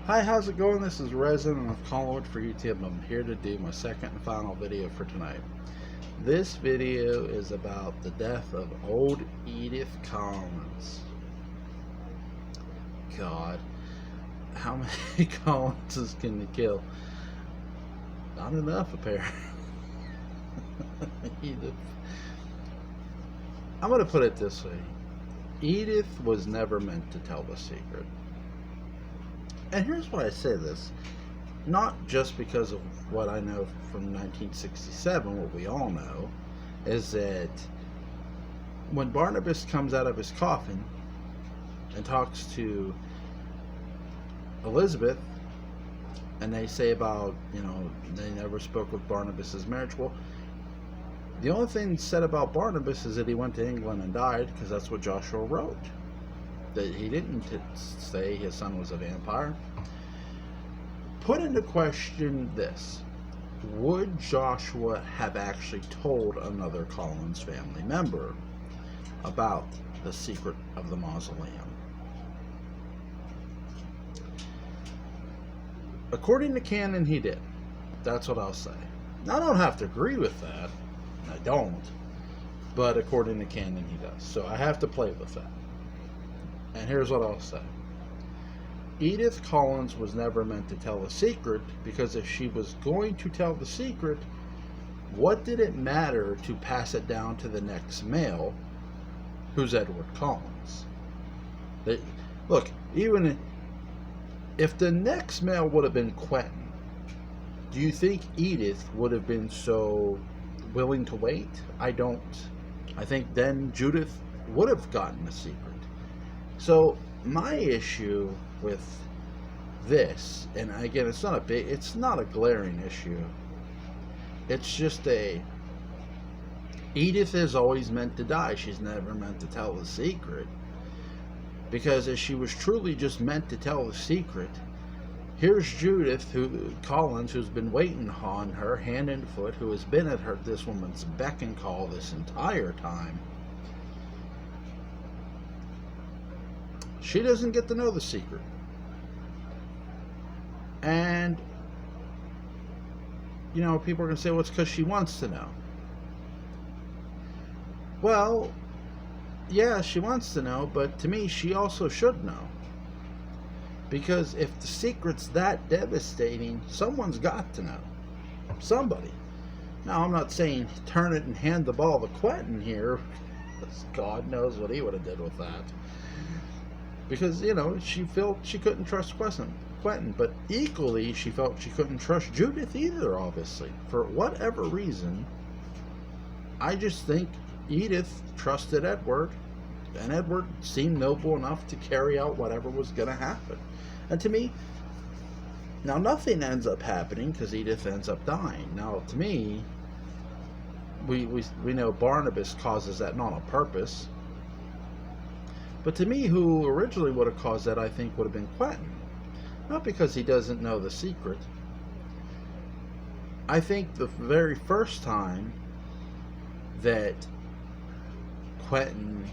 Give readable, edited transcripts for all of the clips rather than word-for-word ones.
Hi, how's it going? This is Resin of Collingwood for YouTube. I'm here to do my second and final video for tonight. This video is about the death of old Edith Collins. God, how many Collinses can you kill? Not enough, apparently. Edith. I'm going to put it this way. Edith was never meant to tell the secret. And here's why I say this. Not just because of what I know from 1967, what we all know, is that when Barnabas comes out of his coffin and talks to Elizabeth, and they say about, they never spoke with Barnabas's marriage. Well, the only thing said about Barnabas is that he went to England and died, because that's what Joshua wrote. That he didn't say his son was a vampire. Put into question this: would Joshua have actually told another Collins family member about the secret of the mausoleum? According to canon, he did. That's what I'll say. Now, I don't have to agree with that. I don't. But according to canon, he does. So I have to play with that. And here's what I'll say. Edith Collins was never meant to tell a secret, because if she was going to tell the secret, what did it matter to pass it down to the next male, who's Edward Collins? Look, even if the next male would have been Quentin, do you think Edith would have been so willing to wait? I don't. I think then Judith would have gotten the secret. So my issue with this, and again, it's not a glaring issue. It's just Edith is always meant to die. She's never meant to tell the secret. Because if she was truly just meant to tell the secret, here's Judith Collins, who's been waiting on her hand and foot, who has been at this woman's beck and call this entire time. She doesn't get to know the secret. And, people are going to say, well, it's because she wants to know. Well, yeah, she wants to know, but to me, she also should know. Because if the secret's that devastating, someone's got to know. Somebody. Now, I'm not saying turn it and hand the ball to Quentin here. God knows what he would have did with that. Because, she felt she couldn't trust Quentin, but equally she felt she couldn't trust Judith either, obviously. For whatever reason, I just think Edith trusted Edward, and Edward seemed noble enough to carry out whatever was going to happen. And to me, now nothing ends up happening because Edith ends up dying. Now, to me, we know Barnabas causes that not on purpose. But to me, who originally would have caused that, I think, would have been Quentin. Not because he doesn't know the secret. I think the very first time that Quentin...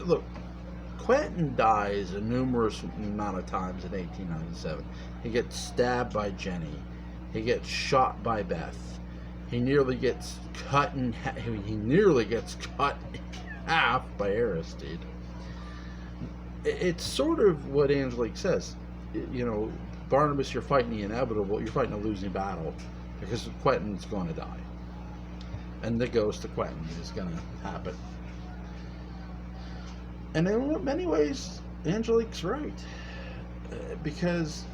Look, Quentin dies a numerous amount of times in 1897. He gets stabbed by Jenny. He gets shot by Beth. He nearly gets cut in half by Aristide. It's sort of what Angelique says. Barnabas, you're fighting the inevitable. You're fighting a losing battle because Quentin's going to die. And the ghost of Quentin is going to happen. And in many ways, Angelique's right. Because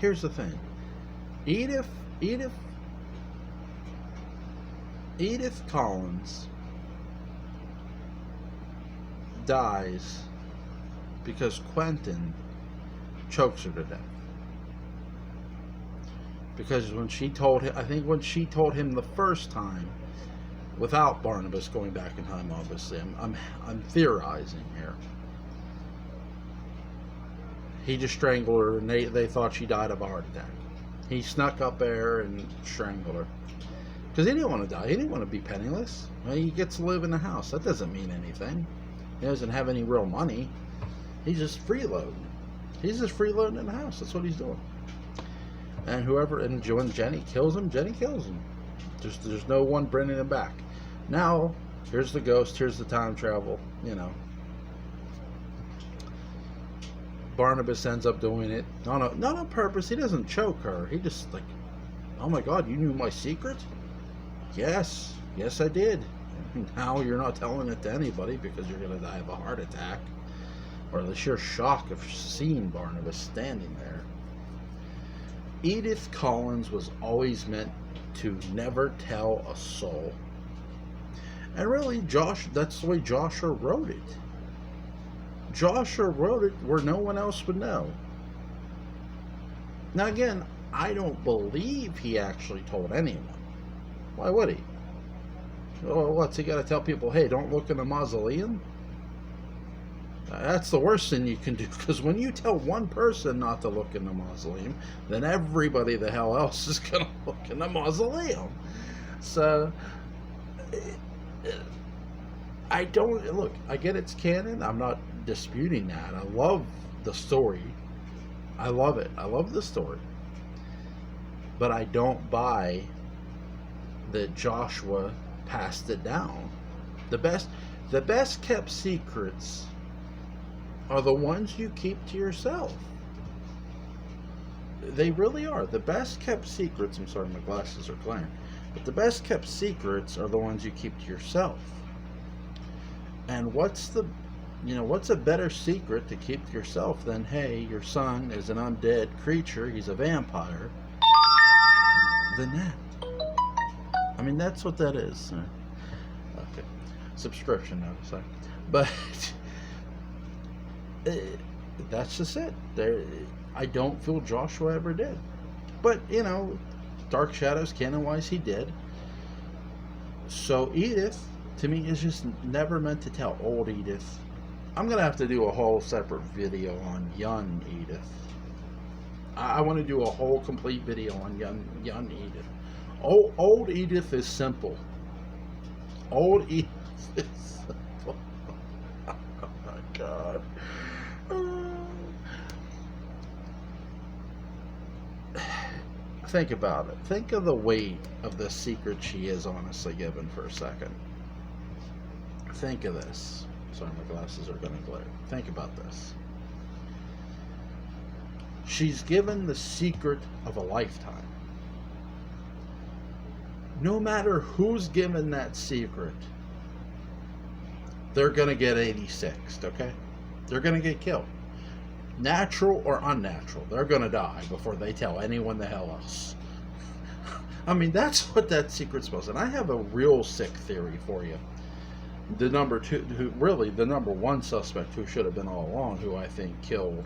here's the thing. Edith Collins dies because Quentin chokes her to death. Because when she told him the first time, without Barnabas going back in time, obviously, I'm theorizing here. He just strangled her, and they thought she died of a heart attack. He snuck up there and strangled her. Because he didn't want to die. He didn't want to be penniless. He gets to live in the house. That doesn't mean anything. He doesn't have any real money. He's just freeloading. He's just freeloading in the house. That's what he's doing. And when Jenny kills him, Jenny kills him. There's no one bringing him back. Now, here's the ghost. Here's the time travel. Barnabas ends up doing it. Not on purpose. He doesn't choke her. He just like, oh my God, you knew my secret? Yes, I did. Now you're not telling it to anybody because you're gonna die of a heart attack, or the sheer shock of seeing Barnabas standing there. Edith Collins was always meant to never tell a soul. And really, that's the way Joshua wrote it. Joshua wrote it where no one else would know. Now again, I don't believe he actually told anyone. Why would he? Oh, what's he got to tell people, hey, don't look in the mausoleum? That's the worst thing you can do, because when you tell one person not to look in the mausoleum, then everybody the hell else is going to look in the mausoleum. So, I get it's canon. I'm not disputing that. I love the story. I love it. I love the story. But I don't buy that Joshua passed it down. The best kept secrets are the ones you keep to yourself. They really are. The best kept secrets, I'm sorry, my glasses are glaring, but the best kept secrets are the ones you keep to yourself. And what's a better secret to keep to yourself than, hey, your son is an undead creature, he's a vampire, than that? I mean, that's what that is. Okay. Subscription notice. But that's just it. I don't feel Joshua ever did. But, Dark Shadows, canon-wise, he did. So Edith, to me, is just never meant to tell. Old Edith. I'm going to have to do a whole separate video on young Edith. I want to do a whole complete video on young Edith. Old Edith is simple. Old Edith is simple. Oh my God. Think about it. Think of the weight of the secret she is honestly given for a second. Think of this. Sorry, my glasses are going to glare. Think about this. She's given the secret of a lifetime. No matter who's given that secret, they're going to get 86'd, okay? They're going to get killed. Natural or unnatural, they're going to die before they tell anyone the hell else. I mean, that's what that secret's supposed to be. And I have a real sick theory for you. The number one suspect who should have been all along, who I think killed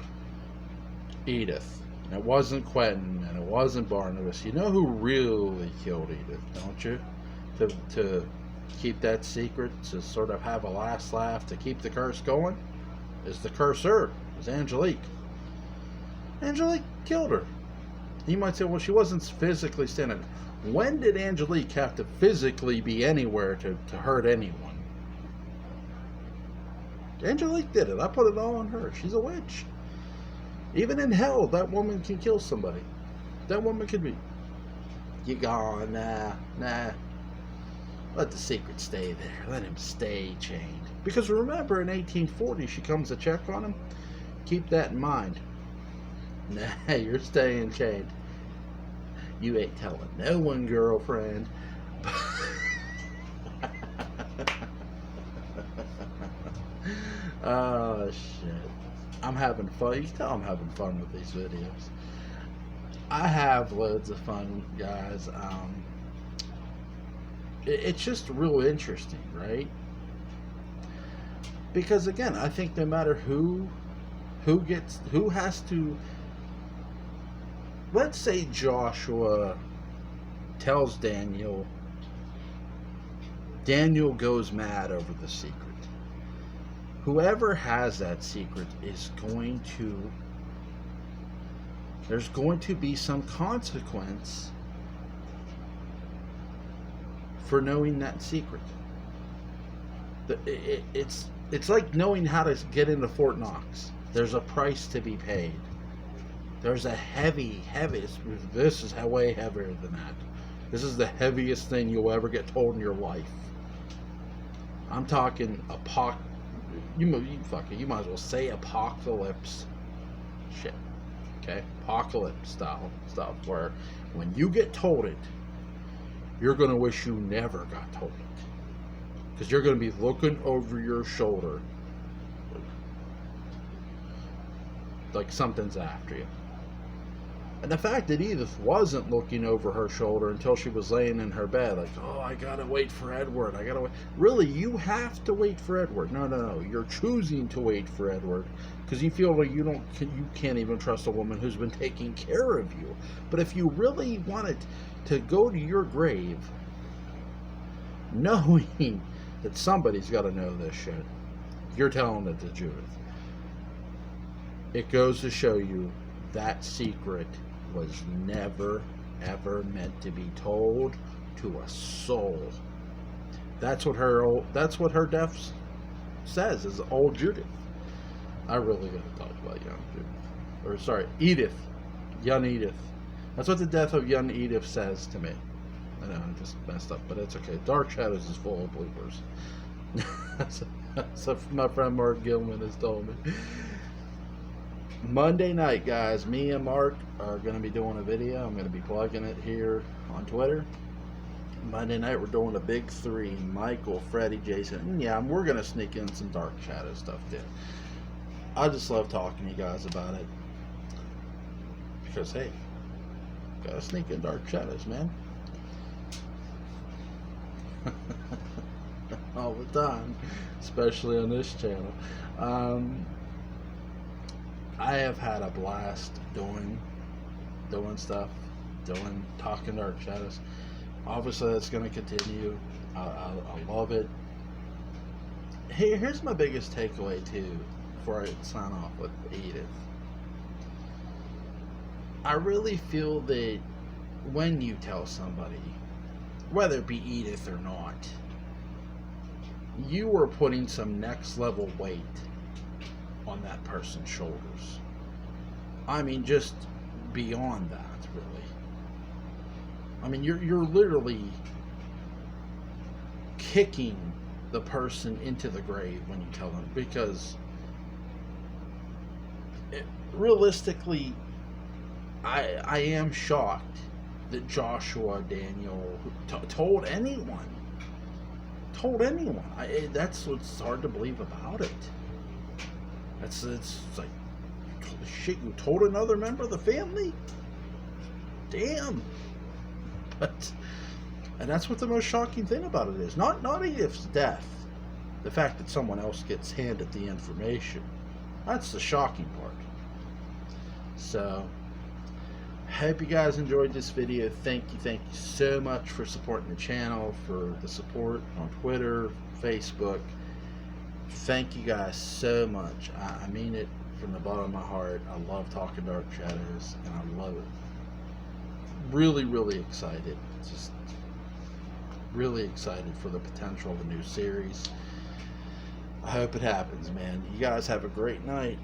Edith. And it wasn't Quentin, and it wasn't Barnabas. You know who really killed Edith, don't you? To keep that secret, to sort of have a last laugh, to keep the curse going, is the cursor, is Angelique. Angelique killed her. You might say, well, she wasn't physically standing. When did Angelique have to physically be anywhere to hurt anyone? Angelique did it. I put it all on her. She's a witch. Even in hell, that woman can kill somebody. That woman could be. You gone, nah. Let the secret stay there. Let him stay chained. Because remember, in 1840, she comes to check on him. Keep that in mind. Nah, you're staying chained. You ain't telling no one, girlfriend. Oh, shit. I'm having fun. You can tell I'm having fun with these videos. I have loads of fun, guys. It's just real interesting, right? Because again, I think no matter who has to, let's say Joshua tells Daniel goes mad over the secret. Whoever has that secret is there's going to be some consequence for knowing that secret. It's like knowing how to get into Fort Knox. There's a price to be paid. There's a heavy, this is way heavier than that. This is the heaviest thing you'll ever get told in your life. I'm talking you might as well say apocalypse shit. Okay? Apocalypse style stuff where when you get told it, you're going to wish you never got told it. Because you're going to be looking over your shoulder like something's after you. And the fact that Edith wasn't looking over her shoulder until she was laying in her bed, like, oh, I gotta wait for Edward. I gotta wait. Really, you have to wait for Edward. No. You're choosing to wait for Edward because you feel like you can't even trust a woman who's been taking care of you. But if you really wanted to go to your grave, knowing that somebody's got to know this shit, you're telling it to Judith. It goes to show you that secret was never, ever meant to be told to a soul. That's what her death says, is old Judith. I really gotta talk about young Judith. Or sorry, Edith. Young Edith. That's what the death of young Edith says to me. I know, I just messed up, but it's okay. Dark Shadows is full of bloopers. So my friend Mark Gilman has told me. Monday night, guys, me and Mark are going to be doing a video. I'm going to be plugging it here on Twitter. Monday night, we're doing a big 3. Michael, Freddie, Jason. And yeah, we're going to sneak in some Dark Shadow stuff, too. I just love talking to you guys about it. Because, hey, got to sneak in Dark Shadows, man. All the time. Especially on this channel. I have had a blast doing stuff, talking Dark Shadows. Obviously, that's going to continue. I love it. Hey, here's my biggest takeaway too, before I sign off with Edith. I really feel that when you tell somebody, whether it be Edith or not, you are putting some next level weight on that person's shoulders. I mean, just beyond that, really. I mean, you're literally kicking the person into the grave when you tell them, because realistically, I am shocked that Joshua Daniel told anyone. That's what's hard to believe about it. It's like, holy shit, you told another member of the family? Damn. And that's what the most shocking thing about it is. Not Edith's death. The fact that someone else gets handed the information. That's the shocking part. So, hope you guys enjoyed this video. Thank you so much for supporting the channel, for the support on Twitter, Facebook. Thank you guys so much. I mean it from the bottom of my heart. I love talking Dark Shadows, and I love it. Really, really excited. Just really excited for the potential of the new series. I hope it happens, man. You guys have a great night.